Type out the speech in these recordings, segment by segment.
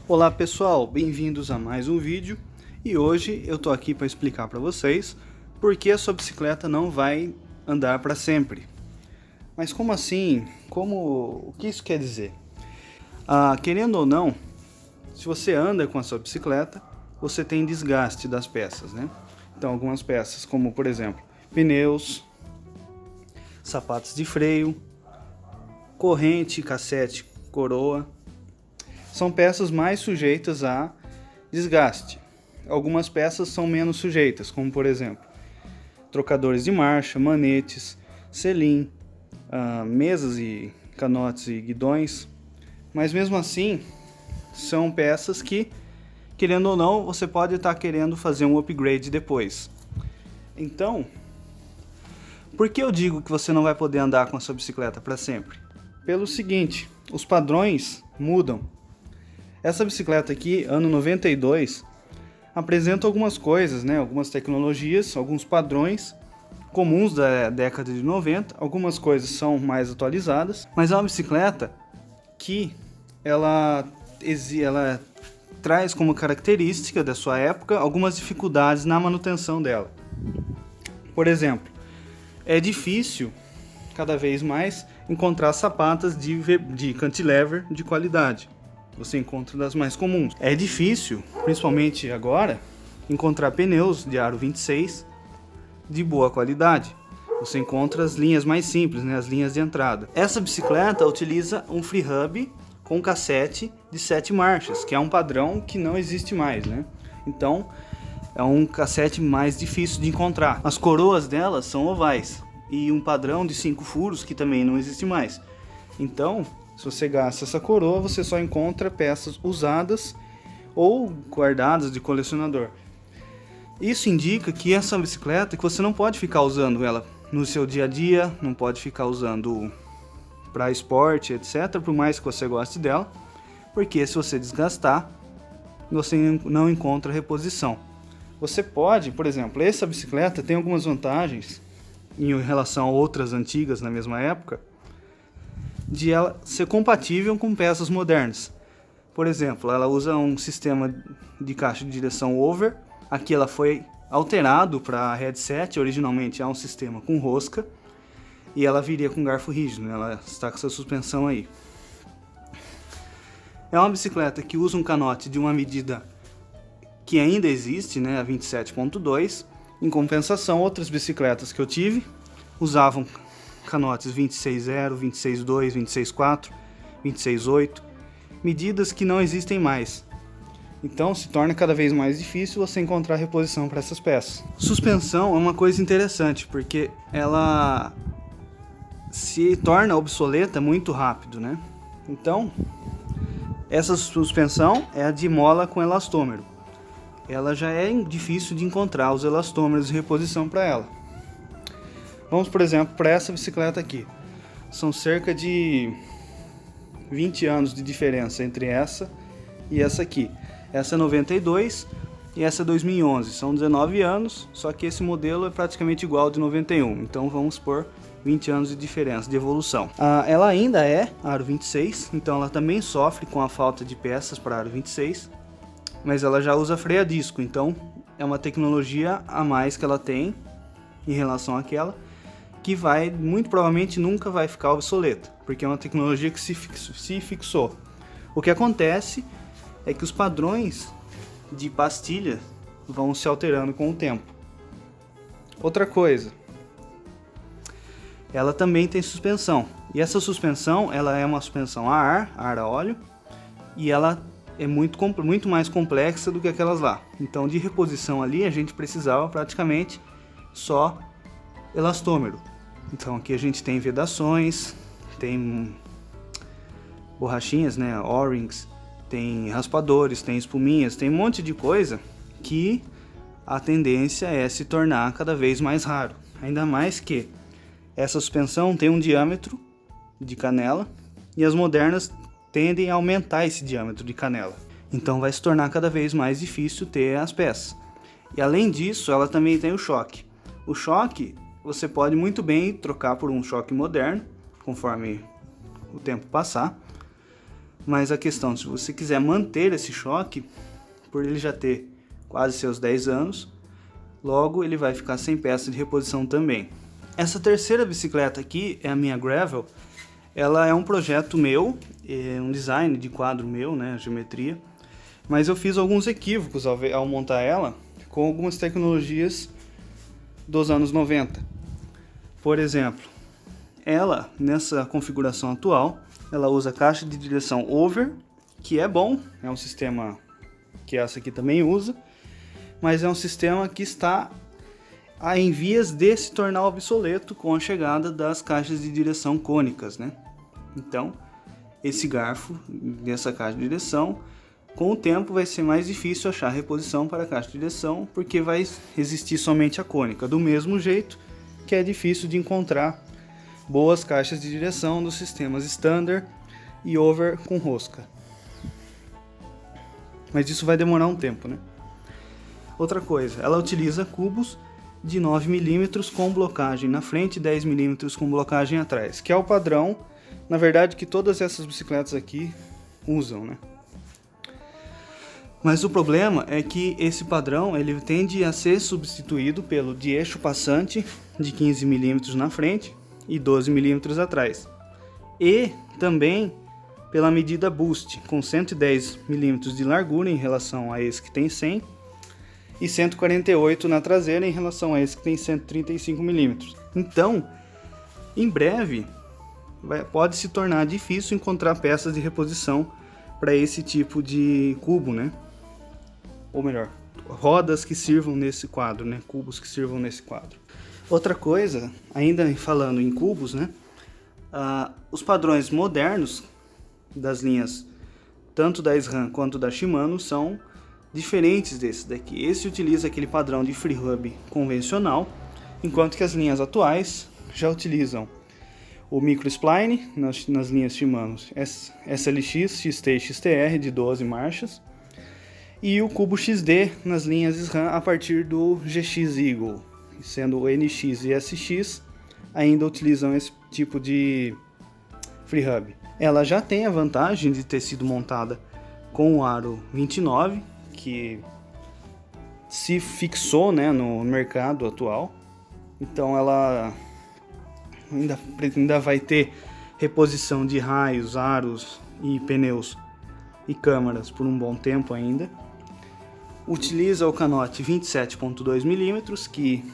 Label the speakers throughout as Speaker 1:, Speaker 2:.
Speaker 1: Olá pessoal, bem-vindos a mais um vídeo e hoje eu tô aqui para explicar para vocês por que a sua bicicleta não vai andar para sempre. Mas como assim? O que isso quer dizer? Querendo ou não, se você anda com a sua bicicleta, você tem desgaste das peças, né? Então algumas peças, como por exemplo, pneus, sapatos de freio, corrente, cassete, coroa, são peças mais sujeitas a desgaste. Algumas peças são menos sujeitas, como por exemplo, trocadores de marcha, manetes, selim, mesas e canotes e guidões. Mas mesmo assim, são peças que, querendo ou não, você pode estar querendo fazer um upgrade depois. Então, por que eu digo que você não vai poder andar com a sua bicicleta para sempre? Pelo seguinte, os padrões mudam. Essa bicicleta aqui, ano 92, apresenta algumas coisas, né? Algumas tecnologias, alguns padrões comuns da década de 90. Algumas coisas são mais atualizadas, mas é uma bicicleta que ela traz como característica da sua época algumas dificuldades na manutenção dela. Por exemplo, é difícil, cada vez mais, encontrar sapatas de cantilever de qualidade. Você encontra das mais comuns. É difícil, principalmente agora, encontrar pneus de aro 26 de boa qualidade. Você encontra as linhas mais simples, né, as linhas de entrada. Essa bicicleta utiliza um free hub com cassete de 7 marchas, que é um padrão que não existe mais, né? Então, é um cassete mais difícil de encontrar. As coroas delas são ovais e um padrão de 5 furos que também não existe mais. Então, se você gasta essa coroa, você só encontra peças usadas ou guardadas de colecionador. Isso indica que essa bicicleta, que você não pode ficar usando ela no seu dia a dia, não pode ficar usando para esporte, etc, por mais que você goste dela, porque se você desgastar, você não encontra reposição. Você pode, por exemplo, essa bicicleta tem algumas vantagens em relação a outras antigas na mesma época, de ela ser compatível com peças modernas. Por exemplo, ela usa um sistema de caixa de direção over. Aqui ela foi alterado para headset, originalmente é um sistema com rosca, e ela viria com garfo rígido, ela está com essa suspensão aí. É uma bicicleta que usa um canote de uma medida que ainda existe, né, a 27.2. Em compensação, outras bicicletas que eu tive usavam canotes 26.0, 26.2, 26.4, 26.8, medidas que não existem mais. Então se torna cada vez mais difícil você encontrar reposição para essas peças. Suspensão é uma coisa interessante, porque ela se torna obsoleta muito rápido, né? Então, essa suspensão é a de mola com elastômero. Ela já é difícil de encontrar os elastômeros de reposição para ela. Vamos, por exemplo, para essa bicicleta aqui. São cerca de 20 anos de diferença entre essa e essa aqui. Essa é 92 e essa é 2011. São 19 anos, só que esse modelo é praticamente igual ao de 91. Então vamos por 20 anos de diferença, de evolução. Ela ainda é aro 26, então ela também sofre com a falta de peças para aro 26, mas ela já usa freio a disco, então é uma tecnologia a mais que ela tem em relação àquela, que muito provavelmente nunca vai ficar obsoleta, porque é uma tecnologia que se fixou. O que acontece é que os padrões de pastilha vão se alterando com o tempo. Outra coisa, ela também tem suspensão, e essa suspensão ela é uma suspensão a ar a óleo, e ela é muito mais complexa do que aquelas lá. Então de reposição ali a gente precisava praticamente só elastômero. Então aqui a gente tem vedações, tem borrachinhas, né, O-rings, tem raspadores, tem espuminhas, tem um monte de coisa que a tendência é se tornar cada vez mais raro. Ainda mais que essa suspensão tem um diâmetro de canela e as modernas tendem a aumentar esse diâmetro de canela. Então vai se tornar cada vez mais difícil ter as peças. E além disso, ela também tem o choque. O choque você pode muito bem trocar por um choque moderno, conforme o tempo passar. Mas a questão, se você quiser manter esse choque, por ele já ter quase seus 10 anos, logo ele vai ficar sem peça de reposição também. Essa terceira bicicleta aqui é a minha Gravel. Ela é um projeto meu, é um design de quadro meu, né, geometria. Mas eu fiz alguns equívocos ao montar ela com algumas tecnologias dos anos 90. Por exemplo, ela, nessa configuração atual, ela usa caixa de direção over, que é bom, é um sistema que essa aqui também usa, mas é um sistema que está em vias de se tornar obsoleto com a chegada das caixas de direção cônicas, né? Então, esse garfo dessa caixa de direção, com o tempo vai ser mais difícil achar reposição para a caixa de direção, porque vai existir somente a cônica, do mesmo jeito que é difícil de encontrar boas caixas de direção dos sistemas standard e over com rosca. Mas isso vai demorar um tempo, né? Outra coisa, ela utiliza cubos de 9 mm com blocagem na frente e 10 mm com blocagem atrás, que é o padrão, na verdade, que todas essas bicicletas aqui usam, né? Mas o problema é que esse padrão ele tende a ser substituído pelo de eixo passante de 15 mm na frente e 12 mm atrás. E também pela medida boost, com 110 mm de largura em relação a esse que tem 100 e 148 na traseira em relação a esse que tem 135 mm. Então, em breve, pode se tornar difícil encontrar peças de reposição para esse tipo de cubo, né? Ou melhor, rodas que sirvam nesse quadro, né? Cubos que sirvam nesse quadro. Outra coisa, ainda falando em cubos, né? Os padrões modernos das linhas, tanto da SRAM quanto da Shimano, são diferentes desse daqui. Esse utiliza aquele padrão de free hub convencional, enquanto que as linhas atuais já utilizam o micro spline nas linhas Shimano SLX, XT e XTR de 12 marchas, e o cubo XD nas linhas SRAM a partir do GX Eagle, sendo o NX e SX ainda utilizam esse tipo de free hub. Ela já tem a vantagem de ter sido montada com o aro 29, que se fixou, né, no mercado atual. Então ela ainda vai ter reposição de raios, aros e pneus e câmaras por um bom tempo ainda. Utiliza o canote 27.2 mm, que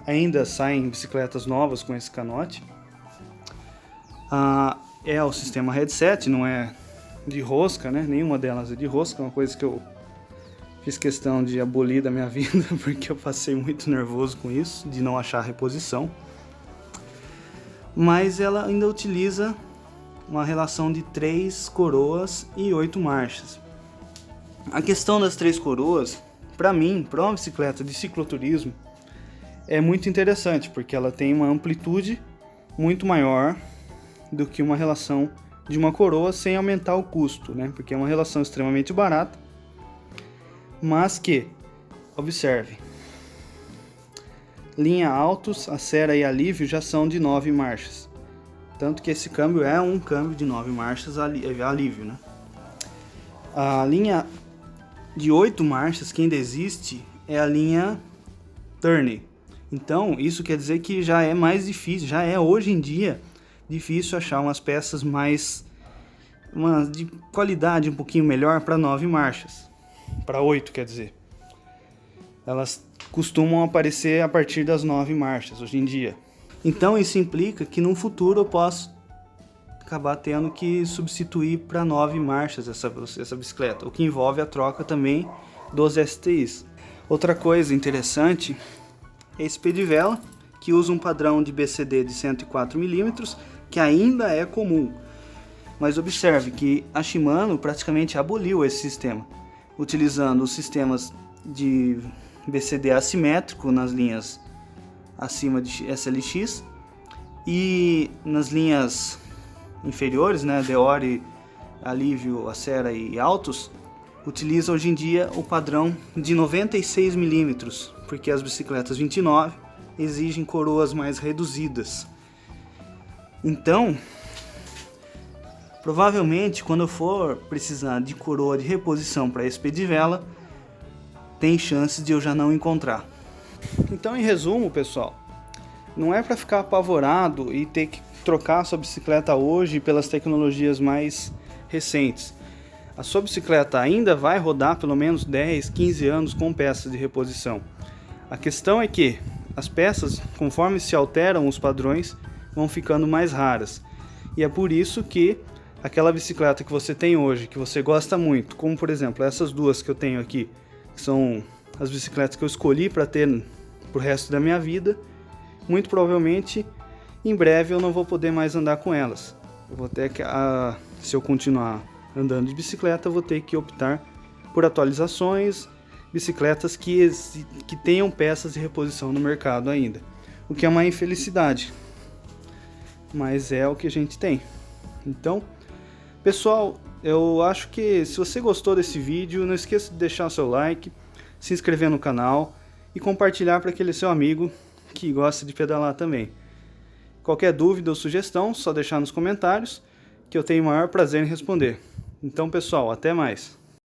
Speaker 1: ainda saem bicicletas novas com esse canote. É o sistema headset, não é de rosca, né? Nenhuma delas é de rosca, uma coisa que eu fiz questão de abolir da minha vida, porque eu passei muito nervoso com isso, de não achar reposição. Mas ela ainda utiliza uma relação de 3 coroas e 8 marchas. A questão das 3 coroas, para mim, para uma bicicleta de cicloturismo, é muito interessante, porque ela tem uma amplitude muito maior do que uma relação de uma coroa sem aumentar o custo, né? Porque é uma relação extremamente barata, mas que, observe, linha altos, acera e alívio já são de 9 marchas, tanto que esse câmbio é um câmbio de 9 marchas alívio, né? A linha de 8 marchas que ainda existe é a linha Tourney. Então isso quer dizer que já é mais difícil, já é hoje em dia difícil achar umas peças de qualidade um pouquinho melhor para 9 marchas, para 8 quer dizer. Elas costumam aparecer a partir das 9 marchas hoje em dia. Então isso implica que no futuro eu posso acabar tendo que substituir para 9 marchas essa bicicleta, o que envolve a troca também dos STIs. Outra coisa interessante é esse pé de vela, que usa um padrão de BCD de 104 mm, que ainda é comum. Mas observe que a Shimano praticamente aboliu esse sistema, utilizando os sistemas de BCD assimétrico nas linhas acima de SLX e nas linhas inferiores, né, Deore, Alívio, Acera e Altos, utiliza hoje em dia o padrão de 96 mm, porque as bicicletas 29 exigem coroas mais reduzidas. Então, Provavelmente, quando eu for precisar de coroa de reposição para esse pedivela, tem chances de eu já não encontrar. Então, em resumo, pessoal, não é para ficar apavorado e ter que trocar a sua bicicleta hoje pelas tecnologias mais recentes. A sua bicicleta ainda vai rodar pelo menos 10, 15 anos com peças de reposição. A questão é que as peças, conforme se alteram os padrões, vão ficando mais raras. E é por isso que aquela bicicleta que você tem hoje, que você gosta muito, como por exemplo essas duas que eu tenho aqui, que são as bicicletas que eu escolhi para ter pro resto da minha vida, muito provavelmente em breve eu não vou poder mais andar com elas. Eu vou ter que, se eu continuar andando de bicicleta, eu vou ter que optar por atualizações, bicicletas que tenham peças de reposição no mercado ainda, o que é uma infelicidade, mas é o que a gente tem. Então, pessoal, eu acho que se você gostou desse vídeo, não esqueça de deixar o seu like, se inscrever no canal e compartilhar para aquele seu amigo que gosta de pedalar também. Qualquer dúvida ou sugestão, só deixar nos comentários, que eu tenho o maior prazer em responder. Então, pessoal, até mais!